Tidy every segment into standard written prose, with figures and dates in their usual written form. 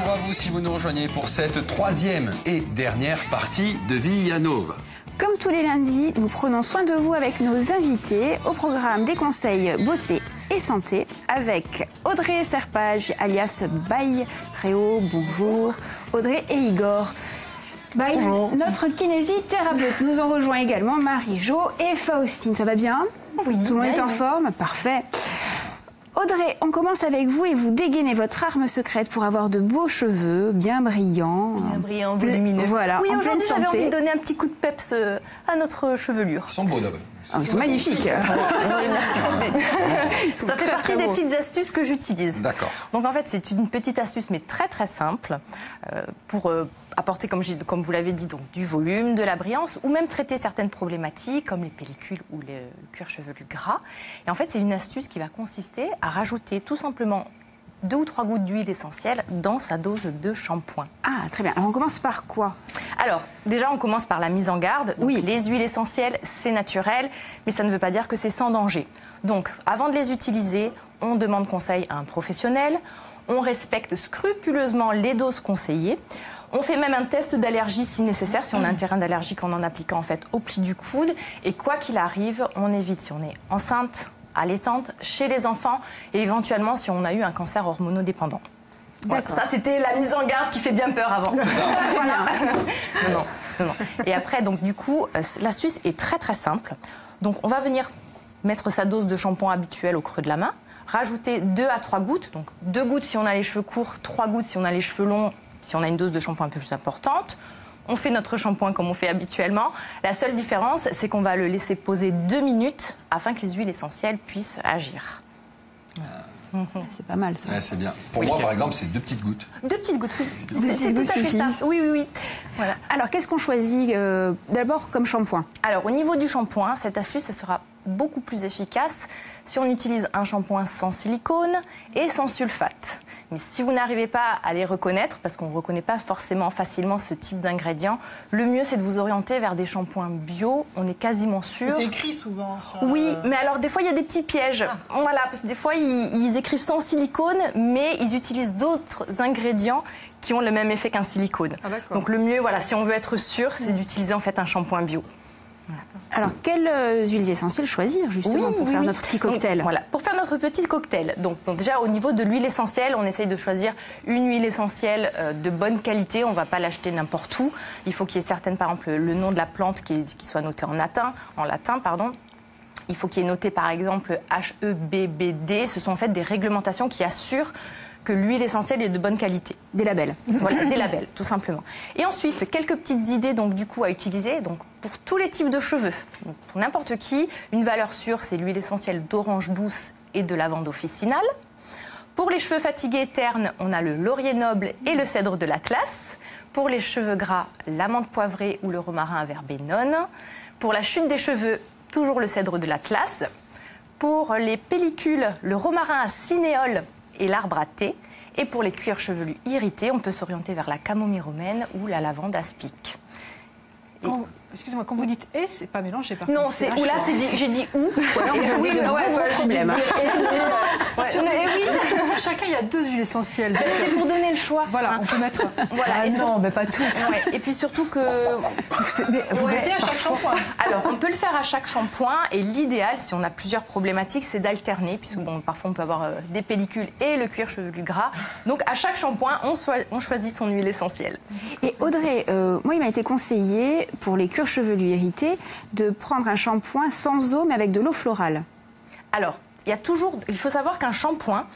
Bonjour à vous si vous nous rejoignez pour cette troisième et dernière partie de Vie à Nova. Comme tous les lundis, nous prenons soin de vous avec nos invités au programme des conseils beauté et santé avec Audrey Serpage alias Baye Réo, bonjour, Audrey et Igor. Baye, notre kinésithérapeute. Nous en rejoint également Marie-Jo et Faustine. Ça va bien? Oui. Tout le monde est en forme? Parfait. Audrey, on commence avec vous et vous dégainez votre arme secrète pour avoir de beaux cheveux, bien brillants. Bien brillants, volumineux. Voilà, oui, en pleine aujourd'hui, j'avais santé. envie de donner un petit coup de peps à notre chevelure. Ils sont beaux d'abord. Ah, ils sont magnifiques. Oui, merci. Ça fait très, partie très des beaux. petites astuces que j'utilise. D'accord. Donc en fait, c'est une petite astuce, mais très très simple, pour apporter, comme vous l'avez dit, donc, du volume, de la brillance, ou même traiter certaines problématiques, comme les pellicules ou le cuir chevelu gras. Et en fait, c'est une astuce qui va consister à rajouter tout simplement 2 ou 3 gouttes d'huile essentielle dans sa dose de shampoing. Ah, très bien. Alors, on commence par quoi? Alors, déjà, on commence par la mise en garde. Donc, Oui. les huiles essentielles, c'est naturel, mais ça ne veut pas dire que c'est sans danger. Donc, avant de les utiliser, on demande conseil à un professionnel. On respecte scrupuleusement les doses conseillées. On fait même un test d'allergie si nécessaire, si on a un terrain d'allergie, en appliquant en fait au pli du coude. Et quoi qu'il arrive, on évite si on est enceinte, allaitante, chez les enfants et éventuellement si on a eu un cancer hormonodépendant. Voilà. D'accord. Ça, c'était la mise en garde qui fait bien peur avant. Très bien. Non. Et après, donc du coup, l'astuce est très très simple. Donc on va venir mettre sa dose de shampoing habituelle au creux de la main, rajouter 2 à 3 gouttes, donc 2 gouttes si on a les cheveux courts, 3 gouttes si on a les cheveux longs, si on a une dose de shampoing un peu plus importante. On fait notre shampoing comme on fait habituellement. La seule différence, c'est qu'on va le laisser poser 2 minutes afin que les huiles essentielles puissent agir. C'est pas mal, ça. Ouais, c'est bien. Pour moi, par exemple, c'est 2 petites gouttes. 2 petites gouttes, oui. petites C'est tout gouttes à fait ça. suffisent. Oui. Voilà. Alors, qu'est-ce qu'on choisit d'abord comme shampoing? Alors, au niveau du shampoing, cette astuce, elle sera beaucoup plus efficace si on utilise un shampoing sans silicone et sans sulfate. Mais si vous n'arrivez pas à les reconnaître, parce qu'on ne reconnaît pas forcément facilement ce type d'ingrédients, le mieux, c'est de vous orienter vers des shampoings bio. On est quasiment sûr. C'est écrit souvent. Oui, mais alors des fois, il y a des petits pièges. Voilà, parce que des fois, ils écrivent sans silicone, mais ils utilisent d'autres ingrédients qui ont le même effet qu'un silicone. Ah, d'accord. Donc le mieux, voilà, si on veut être sûr, c'est d'utiliser en fait un shampoing bio. Alors, quelles huiles essentielles choisir, justement, pour faire notre petit cocktail? Donc, voilà, pour faire notre petit cocktail. Donc déjà, au niveau de l'huile essentielle, on essaye de choisir une huile essentielle de bonne qualité. On ne va pas l'acheter n'importe où. Il faut qu'il y ait certaines, par exemple, le nom de la plante qui soit noté en latin. Il faut qu'il y ait noté, par exemple, HEBBD. Ce sont en fait des réglementations qui assurent que l'huile essentielle est de bonne qualité. Des labels. Voilà, des labels, tout simplement. Et ensuite, quelques petites idées donc, du coup, à utiliser donc, pour tous les types de cheveux. Donc, pour n'importe qui, une valeur sûre, c'est l'huile essentielle d'orange douce et de lavande officinale. Pour les cheveux fatigués et ternes, on a le laurier noble et le cèdre de l'Atlas. Pour les cheveux gras, l'amande poivrée ou le romarin à verbenone. Pour la chute des cheveux, toujours le cèdre de l'Atlas. Pour les pellicules, le romarin à cinéole et l'arbre à thé. Et pour les cuirs chevelus irrités, on peut s'orienter vers la camomille romaine ou la lavande aspic. Excusez-moi, quand vous dites « et », c'est pas mélangé par Non, contre. c'est ou là, j'ai dit ou. Oui, problème. Sur chacun, il y a 2 huiles essentielles. C'est pour donner le choix. Voilà, on peut mettre. Voilà, Ah et non, mais pas toutes. Ouais, et puis surtout que... Vous êtes à chaque shampoing. Alors, on peut le faire à chaque shampoing et l'idéal, si on a plusieurs problématiques, c'est d'alterner, puisque bon, parfois on peut avoir des pellicules et le cuir chevelu gras. Donc, à chaque shampoing, on choisit son huile essentielle. Et Audrey, moi, il m'a été conseillé, pour les cuirs chevelus irrités, de prendre un shampoing sans eau, mais avec de l'eau florale. Alors, il faut savoir qu'un shampoing,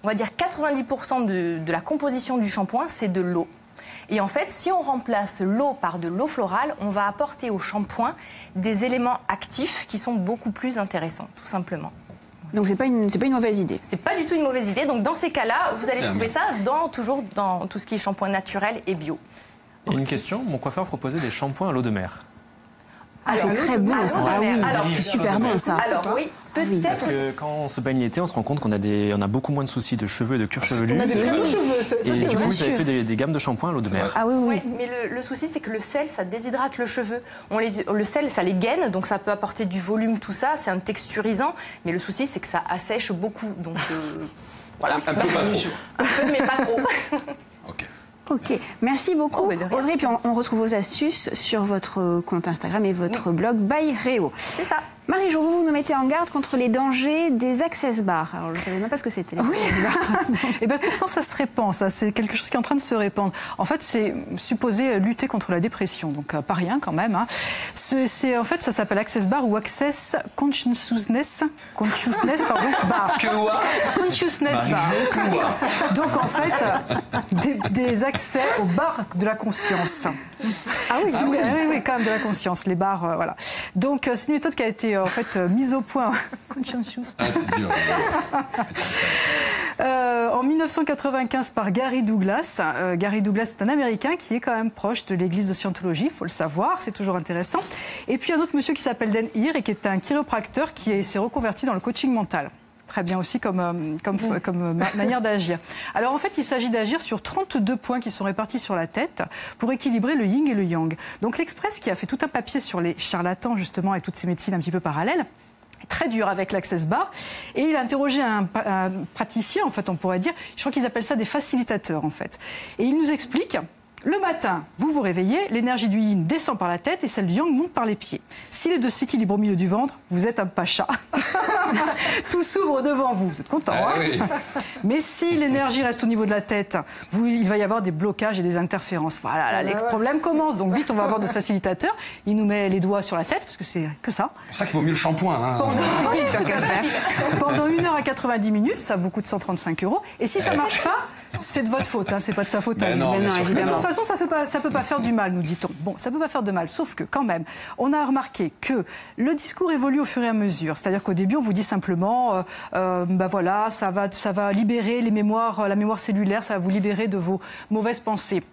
on va dire 90% de la composition du shampoing, c'est de l'eau. Et en fait, si on remplace l'eau par de l'eau florale, on va apporter au shampoing des éléments actifs qui sont beaucoup plus intéressants, tout simplement. Donc, c'est pas une mauvaise idée. C'est pas du tout une mauvaise idée. Donc, dans ces cas-là, vous allez trouver ça toujours dans tout ce qui est shampoing naturel et bio. Et une question, mon coiffeur proposait des shampoings à l'eau de mer. Ah, c'est très bon, ça. Ah oui, c'est super bon, ça. Alors oui, peut-être. Parce que quand on se baigne l'été, on se rend compte qu'on a beaucoup moins de soucis de cheveux et de cuir chevelu. On a des très beaux cheveux, ça, Et du coup, ils avaient sûr. fait des gammes de shampoings à l'eau de mer. Ah oui, oui. Ouais, mais le souci, c'est que le sel, ça déshydrate le cheveu. Le sel, ça les gaine, donc ça peut apporter du volume, tout ça. C'est un texturisant. Mais le souci, c'est que ça assèche beaucoup. Donc, voilà. Un peu pas trop. Un peu, mais pas trop. Ok. Ok, merci beaucoup de rien. Audrey. Puis on retrouve vos astuces sur votre compte Instagram et votre blog by Réo. C'est ça. Marie-Jo, vous nous mettez en garde contre les dangers des access bars. Alors, je ne savais même pas ce que c'était. Oui, et bien pourtant ça se répand, ça c'est quelque chose qui est en train de se répandre. En fait, c'est supposé lutter contre la dépression, donc pas rien quand même. Hein. En fait, ça s'appelle Access Bar ou Access Consciousness pardon, Bar. Consciousness Bar. Donc en fait, des accès au bar de la conscience. Ah oui, Oui, quand même de la conscience, les bars, voilà. Donc c'est une méthode qui a été en fait mise au point. Ah, c'est dur. En 1995 par Gary Douglas. Gary Douglas, c'est un Américain qui est quand même proche de l'église de Scientologie, il faut le savoir, c'est toujours intéressant. Et puis un autre monsieur qui s'appelle Dan Heer et qui est un chiropracteur qui s'est reconverti dans le coaching mental. Très bien aussi comme manière d'agir. Alors en fait, il s'agit d'agir sur 32 points qui sont répartis sur la tête pour équilibrer le yin et le yang. Donc l'Express, qui a fait tout un papier sur les charlatans justement et toutes ces médecines un petit peu parallèles, est très dur avec l'Access Bar. Et il a interrogé un praticien, en fait on pourrait dire, je crois qu'ils appellent ça des facilitateurs en fait. Et il nous explique... Le matin, vous vous réveillez, l'énergie du yin descend par la tête et celle du yang monte par les pieds. Si les deux s'équilibrent au milieu du ventre, vous êtes un pacha. Tout s'ouvre devant vous, vous êtes content. Hein Oui. Mais si l'énergie reste au niveau de la tête, il va y avoir des blocages et des interférences. Voilà, les problèmes commencent. Donc vite, on va avoir notre facilitateur. Il nous met les doigts sur la tête, parce que c'est que ça. C'est pour ça qu'il vaut mieux le shampoing. Hein. Pendant 1 heure à 90 minutes, ça vous coûte 135 €. Et si ça ne marche pas, c'est de votre faute, hein, c'est pas de sa faute à lui. Non, Évidemment. De toute façon, ça peut pas faire du mal, nous dit-on. Bon, ça peut pas faire de mal, sauf que quand même, on a remarqué que le discours évolue au fur et à mesure. C'est-à-dire qu'au début, on vous dit simplement, voilà, ça va libérer les mémoires, la mémoire cellulaire, ça va vous libérer de vos mauvaises pensées.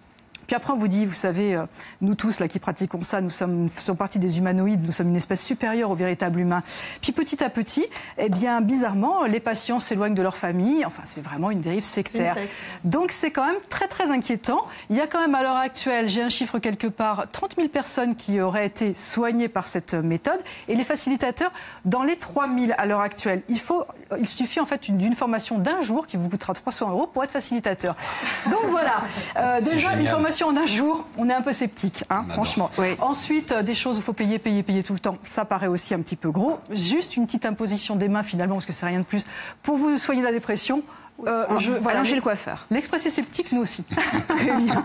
Puis après, on vous dit, vous savez, nous tous là qui pratiquons ça, nous faisons partie des humanoïdes, nous sommes une espèce supérieure au véritable humain. Puis petit à petit, eh bien, bizarrement, les patients s'éloignent de leur famille. Enfin, c'est vraiment une dérive sectaire. Donc, c'est quand même très, très inquiétant. Il y a quand même, à l'heure actuelle, j'ai un chiffre quelque part, 30 000 personnes qui auraient été soignées par cette méthode. Et les facilitateurs, dans les 3 000 à l'heure actuelle. Il suffit en fait d'une formation d'1 jour qui vous coûtera 300 € pour être facilitateur. Donc voilà, déjà une formation en 1 jour, on est un peu sceptique, hein, franchement. Oui. Ensuite, des choses où il faut payer tout le temps, ça paraît aussi un petit peu gros. Juste une petite imposition des mains finalement, parce que c'est rien de plus. Pour vous soigner la dépression, allons chez le coiffeur. L'Express est sceptique, nous aussi. Très bien.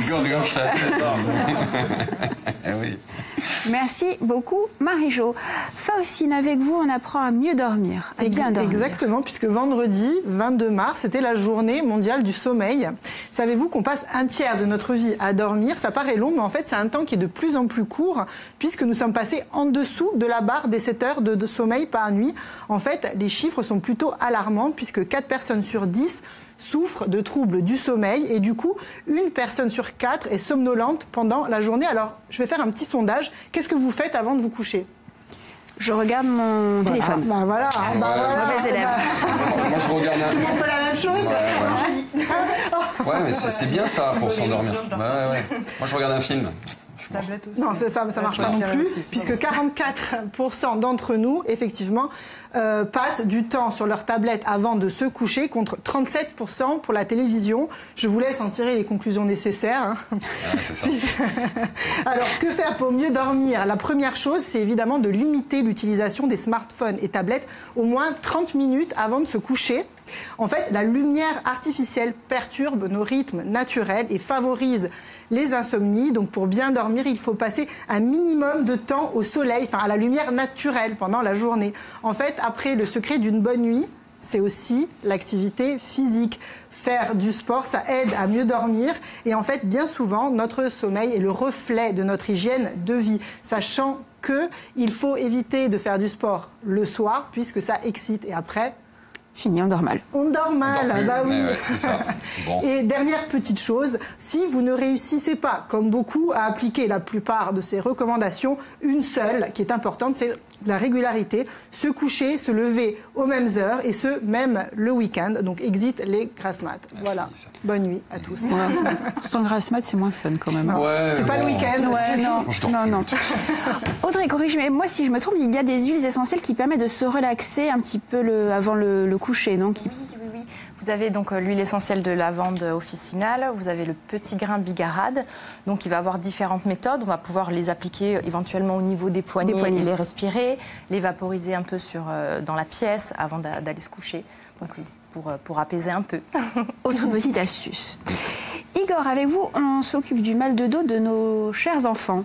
Gorge la tête. Oui. Merci beaucoup, Marie-Jo. Faustine, avec vous, on apprend à mieux dormir, à bien dormir. Exactement, puisque vendredi 22 mars, c'était la journée mondiale du sommeil. Savez-vous qu'on passe 1/3 de notre vie à dormir? Ça paraît long, mais en fait, c'est un temps qui est de plus en plus court, puisque nous sommes passés en dessous de la barre des 7 heures de sommeil par nuit. En fait, les chiffres sont plutôt alarmants, puisque 4 personnes sur 10 souffrent de troubles du sommeil et du coup, 1 personne sur 4 est somnolente pendant la journée. Alors, je vais faire un petit sondage. Qu'est-ce que vous faites avant de vous coucher? Je regarde mon téléphone. Voilà. Mauvais élève. Moi, je regarde un... Tout le monde fait la même chose. Ouais, mais c'est bien ça pour s'endormir. Ouais. Moi, je regarde un film. Non, ça marche pas non plus, puisque 44% d'entre nous, effectivement, passent du temps sur leur tablette avant de se coucher, contre 37% pour la télévision. Je vous laisse en tirer les conclusions nécessaires. Hein. Ah, c'est ça. Alors, que faire pour mieux dormir? La première chose, c'est évidemment de limiter l'utilisation des smartphones et tablettes au moins 30 minutes avant de se coucher. En fait, la lumière artificielle perturbe nos rythmes naturels et favorise les insomnies. Donc, pour bien dormir, il faut passer un minimum de temps au soleil, à la lumière naturelle pendant la journée. En fait, après, le secret d'une bonne nuit, c'est aussi l'activité physique. Faire du sport, ça aide à mieux dormir. Et en fait, bien souvent, notre sommeil est le reflet de notre hygiène de vie, sachant qu'il faut éviter de faire du sport le soir, puisque ça excite. Et après, fini, on dort mal. On dort mal, bah oui. Ouais, c'est ça. Bon. Et dernière petite chose, si vous ne réussissez pas, comme beaucoup, à appliquer la plupart de ces recommandations, une seule qui est importante, c'est la régularité. Se coucher, se lever aux mêmes heures et ce, même le week-end. Donc, exit les grasses mat. Voilà. Bonne nuit à tous. Ouais. Sans grasse mat, c'est moins fun quand même. Ouais, c'est pas le week-end. Ouais, non. Audrey, corrige-moi si je me trompe, il y a des huiles essentielles qui permettent de se relaxer un petit peu avant le coucher, non? Oui. Vous avez donc l'huile essentielle de lavande officinale, vous avez le petit grain bigarade, donc il va avoir différentes méthodes. On va pouvoir les appliquer éventuellement au niveau des poignets, et les respirer, les vaporiser un peu dans la pièce avant d'aller se coucher, donc pour apaiser un peu. Autre petite astuce. Igor, avec vous, on s'occupe du mal de dos de nos chers enfants.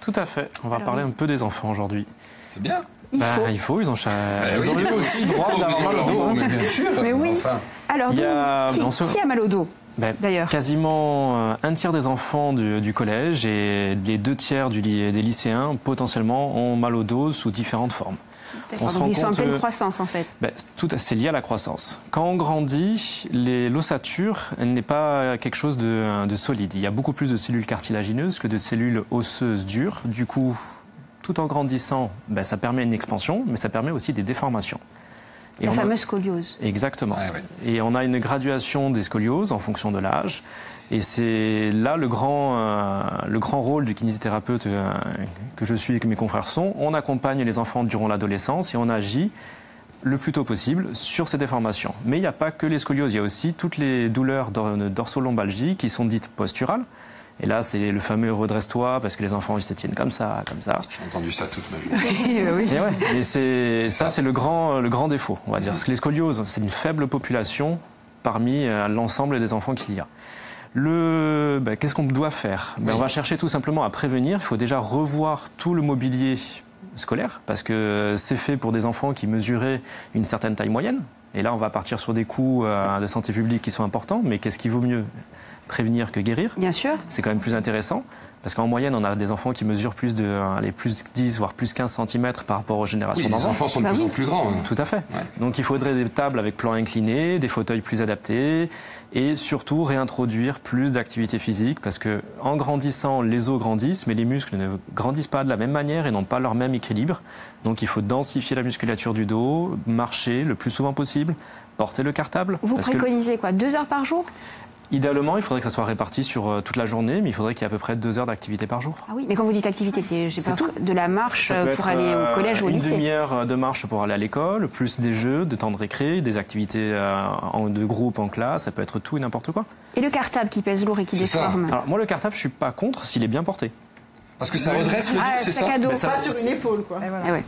Tout à fait. On va parler un peu des enfants aujourd'hui. C'est bien. Il faut. Ils ont oui, eu aussi droit d'avoir mal au dos. Hein. Mais bien sûr. Mais oui. Enfin, Alors, qui a mal au dos d'ailleurs? Quasiment un tiers des enfants du collège et les 2 tiers des lycéens potentiellement ont mal au dos sous différentes formes. On se rend compte, ils sont en pleine croissance en fait. C'est lié à la croissance. Quand on grandit, l'ossature n'est pas quelque chose de solide. Il y a beaucoup plus de cellules cartilagineuses que de cellules osseuses dures. Du coup, tout en grandissant, ça permet une expansion, mais ça permet aussi des déformations. La fameuse scoliose. Exactement. Ouais. Et on a une graduation des scolioses en fonction de l'âge. Et c'est là le grand rôle du kinésithérapeute que je suis et que mes confrères sont. On accompagne les enfants durant l'adolescence et on agit le plus tôt possible sur ces déformations. Mais il n'y a pas que les scolioses, il y a aussi toutes les douleurs dorsolombalgie qui sont dites posturales. Et là, c'est le fameux redresse-toi parce que les enfants ils se tiennent comme ça, comme ça. j'ai entendu ça toute ma vie. Et c'est le grand défaut, on va dire. Parce que les scolioses, c'est une faible population parmi l'ensemble des enfants qu'il y a. Qu'est-ce qu'on doit faire? On va chercher tout simplement à prévenir. Il faut déjà revoir tout le mobilier scolaire parce que c'est fait pour des enfants qui mesuraient une certaine taille moyenne. Et là, on va partir sur des coûts de santé publique qui sont importants. Mais qu'est-ce qui vaut mieux? Prévenir que guérir. Bien sûr. C'est quand même plus intéressant. Parce qu'en moyenne, on a des enfants qui mesurent plus 10, voire plus 15 cm par rapport aux générations d'avant. Les enfants sont de plus en plus grands. Hein. Tout à fait. Ouais. Donc il faudrait des tables avec plan incliné, des fauteuils plus adaptés et surtout réintroduire plus d'activité physique parce que en grandissant, les os grandissent, mais les muscles ne grandissent pas de la même manière et n'ont pas leur même équilibre. Donc il faut densifier la musculature du dos, marcher le plus souvent possible, porter le cartable. Vous préconisez quoi, 2 heures par jour? Idéalement, il faudrait que ça soit réparti sur toute la journée, mais il faudrait qu'il y ait à peu près 2 heures d'activité par jour. Ah oui, mais quand vous dites activité, c'est de la marche pour aller au collège ou au lycée? Une demi-heure de marche pour aller à l'école, plus des jeux, de temps de récré, des activités de groupe en classe, ça peut être tout et n'importe quoi. Et le cartable qui pèse lourd et qui déforme? Alors moi, le cartable, je ne suis pas contre s'il est bien porté. Parce que ça redresse le dos, c'est ça? Pas sur une épaule, quoi.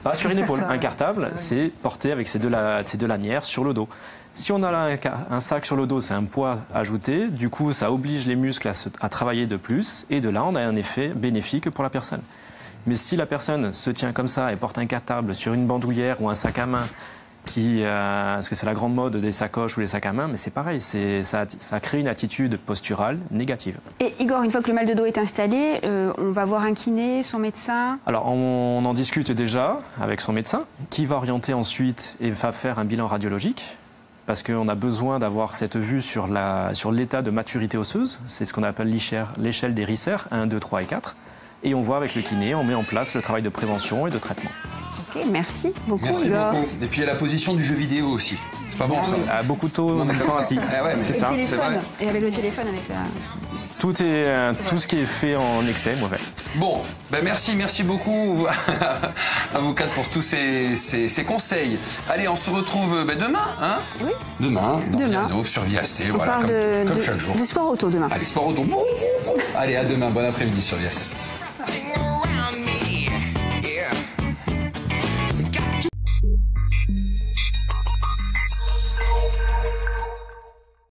Pas sur une épaule. Un cartable, c'est porté avec ces deux lanières sur le dos. Si on a un sac sur le dos, c'est un poids ajouté. Du coup, ça oblige les muscles à travailler de plus. Et de là, on a un effet bénéfique pour la personne. Mais si la personne se tient comme ça et porte un cartable sur une bandoulière ou un sac à main, parce que c'est la grande mode des sacoches ou les sacs à main, mais c'est pareil, ça crée une attitude posturale négative. Et Igor, une fois que le mal de dos est installé, on va voir un kiné, son médecin? Alors, on en discute déjà avec son médecin, qui va orienter ensuite et va faire un bilan radiologique. Parce qu'on a besoin d'avoir cette vue sur l'état de maturité osseuse. C'est ce qu'on appelle l'échelle des Risser, 1, 2, 3 et 4. Et on voit avec le kiné, on met en place le travail de prévention et de traitement. Ok, merci beaucoup. Merci beaucoup. Et puis il y a la position du jeu vidéo aussi. C'est pas bon ça? Beaucoup de temps assis. C'est ça. Et avec le téléphone, avec la... Tout ce qui est fait en excès, mauvais. Bon, merci beaucoup à vous 4 pour tous ces conseils. Allez, on se retrouve demain, hein? Oui. Demain, sur Viasté, voilà, comme chaque jour. De sport auto demain. Allez, sport auto. Allez, à demain, bon après-midi sur Viasté.